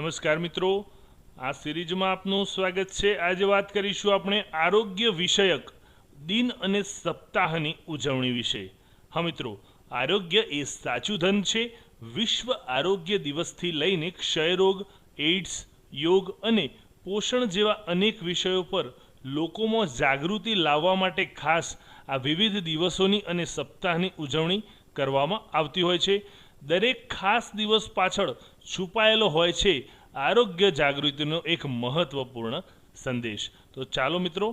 નમસ્કાર મિત્રો, આ સિરીઝમાં આપનું સ્વાગત છે। આજે વાત કરીશું આપણે આરોગ્ય વિષયક દિન અને સપ્તાહની ઉજવણી વિશે। હા મિત્રો, આરોગ્ય એ સાચું ધન છે। વિશ્વ આરોગ્ય દિવસથી લઈને ક્ષયરોગ, એઇડ્સ, યોગ અને પોષણ જેવા અનેક વિષયો પર લોકોમાં જાગૃતિ લાવવા માટે ખાસ આ વિવિધ દિવસોની અને સપ્તાહની ઉજવણી કરવામાં આવતી હોય છે। દરેક ખાસ દિવસ પાછળ છુપાયેલો હોય છે આરોગ્ય જાગૃતિનો એક મહત્વપૂર્ણ સંદેશ। તો ચાલો મિત્રો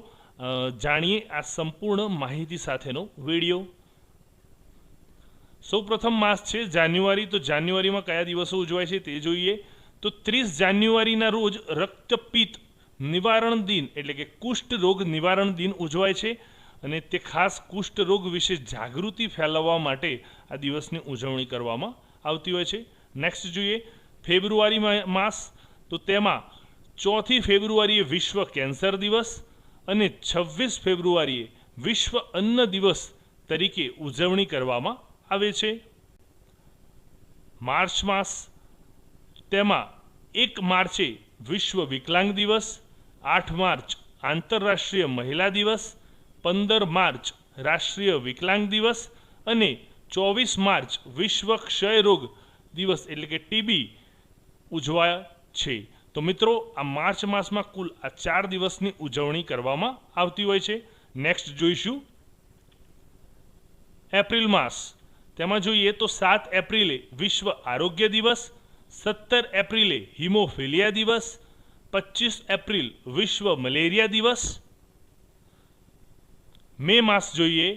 જાણીએ આ સંપૂર્ણ માહિતી સાથેનો વિડીયો। સૌપ્રથમ માસ છે જાન્યુઆરી। તો જાન્યુઆરીમાં કયા દિવસો ઉજવાય છે તે જોઈએ। તો 30 જાન્યુઆરીના રોજ રક્તપિત્ત નિવારણ દિન એટલે કે કુષ્ઠ રોગ નિવારણ દિન ઉજવાય છે અને તે ખાસ કુષ્ઠ રોગ વિશે જાગૃતિ ફેલાવવા માટે આ દિવસની ઉજવણી કરવામાં આવતી હોય છે। નેક્સ્ટ જોઈએ ફેબ્રુઆરી માસ। તો તેમાં 4 ફેબ્રુઆરીએ વિશ્વ કેન્સર દિવસ અને 26 ફેબ્રુઆરીએ વિશ્વ અન્ન દિવસ તરીકે ઉજવણી કરવામાં આવે છે। માર્ચ માસ, તેમાં 1 માર્ચે વિશ્વ વિકલાંગ દિવસ, 8 માર્ચ આંતરરાષ્ટ્રીય મહિલા દિવસ, 15 માર્ચ રાષ્ટ્રીય વિકલાંગ દિવસ અને 24 માર્ચ વિશ્વ ક્ષય રોગ દિવસ એટલે કે ટીબી ઉજવાય છે। તો મિત્રો આ માર્ચ માસમાં કુલ આ 4 દિવસની ઉજવણી કરવામાં આવતી હોય છે। નેક્સ્ટ જોઈશું એપ્રિલ માસ। તેમાં જોઈએ તો 7 એપ્રિલે વિશ્વ આરોગ્ય દિવસ, 17 એપ્રિલે હિમોફિલિયા દિવસ, 25 એપ્રિલ વિશ્વ મલેરિયા દિવસ। મે માસ જોઈએ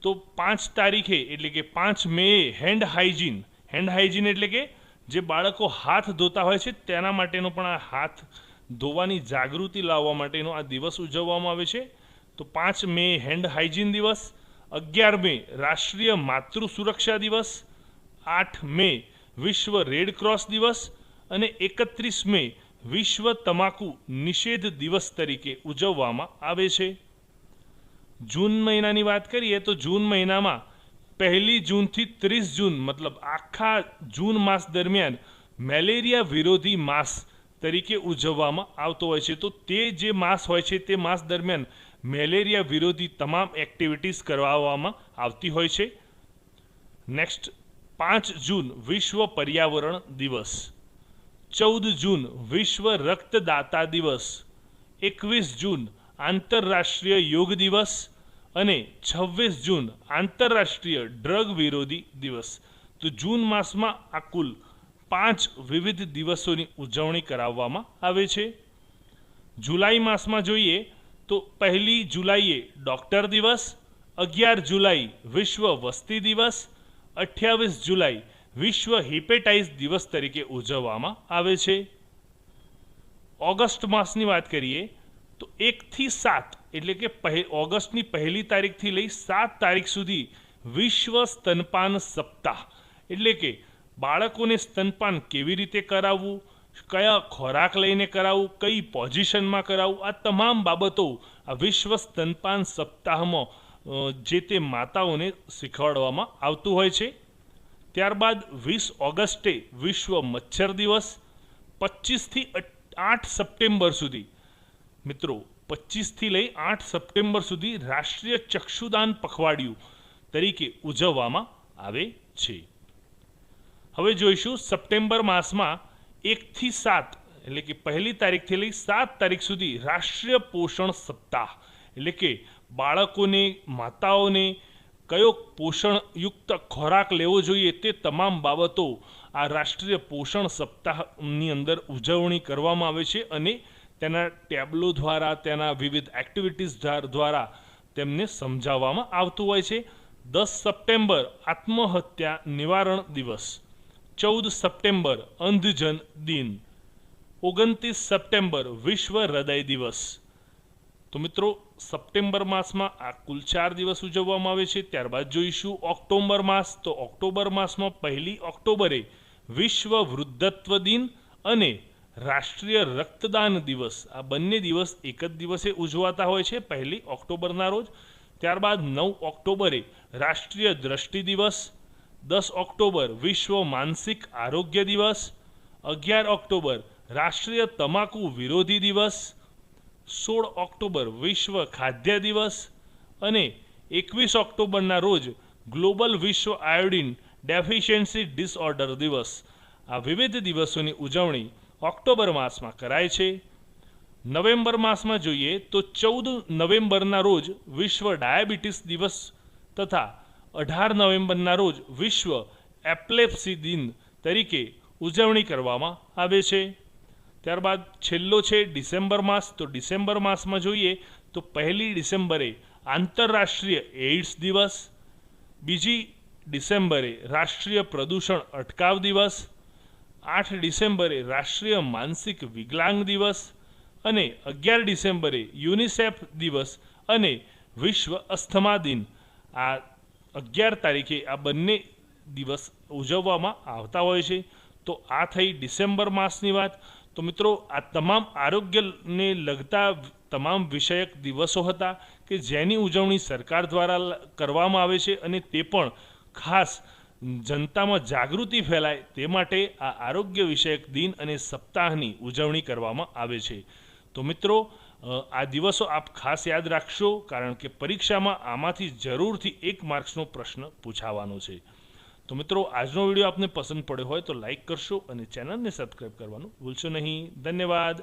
તો 5 તારીખે એટલે કે 5 મે હેન્ડ હાઇજીન એટલે કે જે બાળકો હાથ ધોતા હોય છે તેના માટેનો પણ આ હાથ ધોવાની જાગૃતિ લાવવા માટેનો આ દિવસ ઉજવવામાં આવે છે। તો 5 મે હેન્ડ હાઇજીન દિવસ, 11 મે રાષ્ટ્રીય માતૃ સુરક્ષા દિવસ, 8 મે વિશ્વ રેડ ક્રોસ દિવસ અને 31 મે વિશ્વ તમાકુ નિષેધ દિવસ તરીકે ઉજવવામાં આવે છે। જૂન મહિનાની વાત કરીએ તો જૂન મહિનામાં 1 જૂનથી 30 જૂન મતલબ આખા જૂન માસ દરમિયાન મેલેરિયા વિરોધી માસ તરીકે ઉજવવામાં આવતો હોય છે। તો તે જે માસ હોય છે તે માસ દરમિયાન મેલેરિયા વિરોધી તમામ એક્ટિવિટીઝ કરવામાં આવતી હોય છે। નેક્સ્ટ 5 જૂન વિશ્વ પર્યાવરણ દિવસ, 14 જૂન વિશ્વ રક્તદાતા દિવસ, 21 જૂન આંતરરાષ્ટ્રીય યોગ દિવસ અને 26 જૂન આંતરરાષ્ટ્રીય ડ્રગ વિરોધી દિવસ। તો જૂન માસમાં આ કુલ 5 વિવિધ દિવસોની ઉજવણી કરાવવામાં આવે છે। જુલાઈ માસમાં જોઈએ તો 1 જુલાઈએ ડૉક્ટર દિવસ, 11 જુલાઈ વિશ્વ વસ્તી દિવસ, 28 જુલાઈ વિશ્વ હેપેટાઇટિસ દિવસ તરીકે ઉજવવામાં આવે છે। ઓગસ્ટ માસની વાત કરીએ તો 1 થી 7 એટલે કે ઓગસ્ટની 1 તારીખથી લઈ 7 તારીખ સુધી વિશ્વ સ્તનપાન સપ્તાહ એટલે કે બાળકોને સ્તનપાન કેવી રીતે કરાવવું, કયા ખોરાક લઈને કરાવવું, કઈ પોઝિશનમાં કરાવવું, આ તમામ બાબતો આ વિશ્વ સ્તનપાન સપ્તાહમાં જે તે માતાઓને શીખવાડવામાં આવતું હોય છે। ત્યારબાદ 20 ઓગસ્ટે વિશ્વ મચ્છર દિવસ, 25 થી 8 સપ્ટેમ્બર સુધી મિત્રો 25 થી લઈ 8 સપ્ટેમ્બર સુધી રાષ્ટ્રીય ચક્ષુદાન પખવાડિયું તરીકે ઉજવવામાં આવે છે। હવે જોઈશું સપ્ટેમ્બર માસમાં 1 થી 7 એટલે કે 1 તારીખથી લઈ 7 તારીખ સુધી રાષ્ટ્રીય પોષણ સપ્તાહ એટલે કે બાળકોને, માતાઓને કયો પોષણયુક્ત ખોરાક લેવો જોઈએ તે તમામ બાબતો આ રાષ્ટ્રીય પોષણ સપ્તાહની અંદર ઉજવણી કરવામાં આવે છે અને તેના ટેબ્લો દ્વારા, તેના વિવિધ એક્ટિવિટીઝ દ્વારા તેમને સમજાવવામાં આવતું હોય છે। 10 સપ્ટેમ્બર આત્મહત્યા નિવારણ દિવસ, 14 સપ્ટેમ્બર અંધજન દિન, 29 સપ્ટેમ્બર વિશ્વ હૃદય દિવસ। તો મિત્રો સપ્ટેમ્બર માસમાં આ કુલ 4 દિવસ ઉજવવામાં આવે છે। ત્યારબાદ જોઈશું ઓક્ટોબર માસ। તો ઓક્ટોબર માસમાં 1 ઓક્ટોબરે વિશ્વ વૃદ્ધત્વ દિન અને રાષ્ટ્રીય રક્તદાન દિવસ, આ બંને દિવસ એક જ દિવસે ઉજવાતા હોય છે 1 ઓક્ટોબરના રોજ। ત્યારબાદ 9 ઓક્ટોબરે રાષ્ટ્રીય દ્રષ્ટિ દિવસ, 10 ઓક્ટોબર વિશ્વ માનસિક આરોગ્ય દિવસ, 11 ઓક્ટોબર રાષ્ટ્રીય તમાકુ વિરોધી દિવસ, 16 ઓક્ટોબર વિશ્વ ખાદ્ય દિવસ અને 21 ઓક્ટોબરના રોજ ગ્લોબલ વિશ્વ આયોડિન ડેફિશિયન્સી ડિસઓર્ડર દિવસ. આ વિવિધ દિવસોની ઉજવણી ઓક્ટોબર માસમાં કરાય છે. નવેમ્બર માસમાં જોઈએ તો 14 નવેમ્બરના રોજ વિશ્વ ડાયાબિટીસ દિવસ તથા 18 નવેમ્બરના રોજ વિશ્વ એપિલેપ્સી દિન તરીકે ઉજવણી કરવામાં આવે છે. ત્યારબાદ છેલ્લો છે ડિસેમ્બર માસ. તો ડિસેમ્બર માસમાં જોઈએ તો 1 ડિસેમ્બરે આંતરરાષ્ટ્રીય એઇડ્સ દિવસ, 2 ડિસેમ્બરે રાષ્ટ્રીય પ્રદૂષણ અટકાવ દિવસ, 8 ડિસેમ્બરે રાષ્ટ્રીય માનસિક વિકલાંગ દિવસ અને 11 ડિસેમ્બરે યુનિસેફ દિવસ અને વિશ્વ અસ્થમા દિન. આ 11 તારીખે આ બંને દિવસ ઉજવવામાં આવતા હોય છે. તો આ થઈ ડિસેમ્બર માસની વાત. તો મિત્રો, આ તમામ આરોગ્યને લગતા તમામ વિષયક દિવસો હતા કે જેની ઉજવણી સરકાર દ્વારા કરવામાં આવે છે અને તે પણ ખાસ જનતામાં જાગૃતિ ફેલાય તે માટે આ આરોગ્ય વિષયક દિન અને સપ્તાહની ઉજવણી કરવામાં આવે છે. તો મિત્રો, આ દિવસો આપ ખાસ યાદ રાખશો, કારણ કે પરીક્ષામાં આમાંથી જરૂરથી 1 માર્ક્સનો પ્રશ્ન પૂછાવાનો છે. તો મિત્રો, આજનો વિડીયો આપને પસંદ પડ્યો હોય તો લાઈક કરશો અને ચેનલને સબસ્ક્રાઈબ કરવાનું ભૂલશો નહીં. ધન્યવાદ.